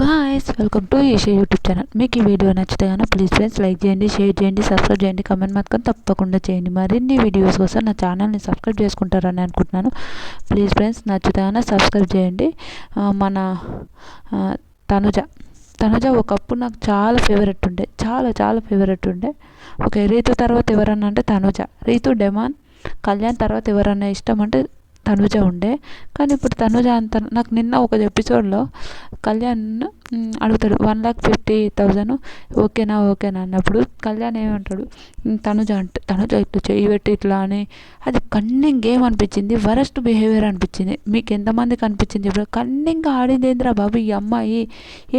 Guys welcome to Isha YouTube channel. మీకు ఈ video నచ్చితే కనుక ప్లీజ్ ఫ్రెండ్స్ లైక్ చేయండి, షేర్ చేయండి, సబ్స్క్రైబ్ చేయండి, కమెంట్ మాత్రం తప్పకుండా చేయండి. మరిన్ని వీడియోస్ కోసం నా ఛానల్ని సబ్స్క్రైబ్ చేసుకుంటారని అనుకుంటున్నాను. ప్లీజ్ ఫ్రెండ్స్ నచ్చితే కనుక సబ్స్క్రైబ్ చేయండి. మన తనుజ ఒకప్పుడు నాకు చాలా ఫేవరెట్ ఉండే, చాలా ఫేవరెట్ ఉండే. ఓకే, రీతు తర్వాత ఎవరన్నా అంటే తనుజ, రీతు, డెమాన్, కళ్యాణ్ తర్వాత ఎవరన్నా ఇష్టం అంటే తనుజ ఉండే. కానీ ఇప్పుడు తనుజ అంత నాకు నిన్న ఒక ఎపిసోడ్లో కళ్యాణ్ అడుగుతాడు 1,50,000 ఓకేనా అన్నప్పుడు కళ్యాణ్ ఏమంటాడు, తనుజ ఇట్లా చేయి పెట్టి ఇట్లా అని. అది కన్నింగ్ గేమ్ అనిపించింది, వరస్ట్ బిహేవియర్ అనిపించింది. మీకు ఎంతమందికి అనిపించింది? ఇప్పుడు కన్నింగ్ ఆడింది ఏందిరా బాబు ఈ అమ్మాయి,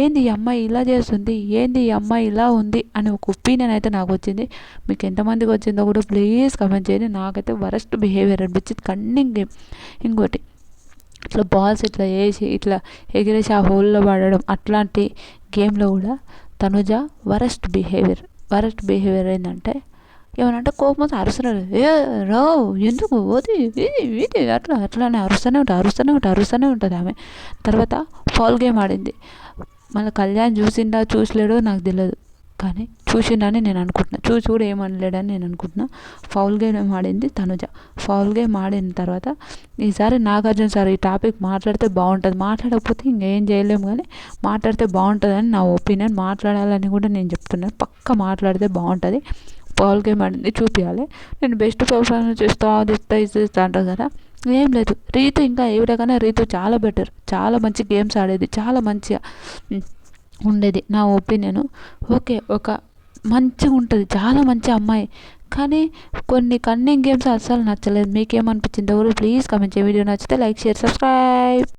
ఏంది ఈ అమ్మాయి ఇలా చేస్తుంది, ఏంది ఈ అమ్మాయి ఇలా ఉంది అని ఒక ఒపీనియన్ అయితే నాకు వచ్చింది. మీకు ఎంతమందికి వచ్చిందో కూడా ప్లీజ్ కమెంట్ చేయండి. నాకైతే వరస్ట్ బిహేవియర్ అనిపించింది, కన్నింగ్ గేమ్. ఇంకోటి, ఇట్లా బాల్స్ ఇట్లా వేసి ఇట్లా ఎగిరేసి ఆ హోల్లో పడడం, అట్లాంటి గేమ్లో కూడా తనుజ వరస్ట్ బిహేవియర్ ఏంటంటే ఏమనంటే కోపం వస్తే అరుస్తున్నాడు, రావు ఎందుకు ఓది ఇది అట్లానే అరుస్తూనే ఉంటుంది ఆమె. తర్వాత ఫౌల్ గేమ్ ఆడింది. మళ్ళీ కళ్యాణ్ చూసలేడో నాకు తెలియదు, కానీ చూసిండని నేను అనుకుంటున్నా, చూసి కూడా ఏమనలేడని నేను అనుకుంటున్నా. ఫౌల్ గేమ్ ఆడింది తనుజ. ఫౌల్ గేమ్ ఆడిన తర్వాత ఈసారి నాగార్జున సార్ ఈ టాపిక్ మాట్లాడితే బాగుంటుంది, మాట్లాడకపోతే ఇంకేం చేయలేము, కానీ మాట్లాడితే బాగుంటుందని నా ఒపీనియన్. మాట్లాడాలని కూడా నేను చెప్తున్నాను, పక్కా మాట్లాడితే బాగుంటుంది. ఫౌల్ గేమ్ ఆడింది చూపించాలి. నేను బెస్ట్ పర్ఫార్మెన్స్ ఇస్తా అంటారు కదా, ఏం లేదు. రీతు ఇంకా ఎవరికైనా రీతు చాలా బెటర్, చాలా మంచి గేమ్స్ ఆడేది, చాలా మంచిగా ఉండేది నా ఒపీనియను. ఓకే, ఒక మంచిగా ఉంటుంది, చాలా మంచి అమ్మాయి. కానీ కొన్ని కన్నింగ్ గేమ్స్ అస్సలు నచ్చలేదు. మీకేమనిపించిందో కూడా ప్లీజ్ కమెంట్ చేయండి. వీడియో నచ్చితే లైక్, షేర్, సబ్స్క్రైబ్.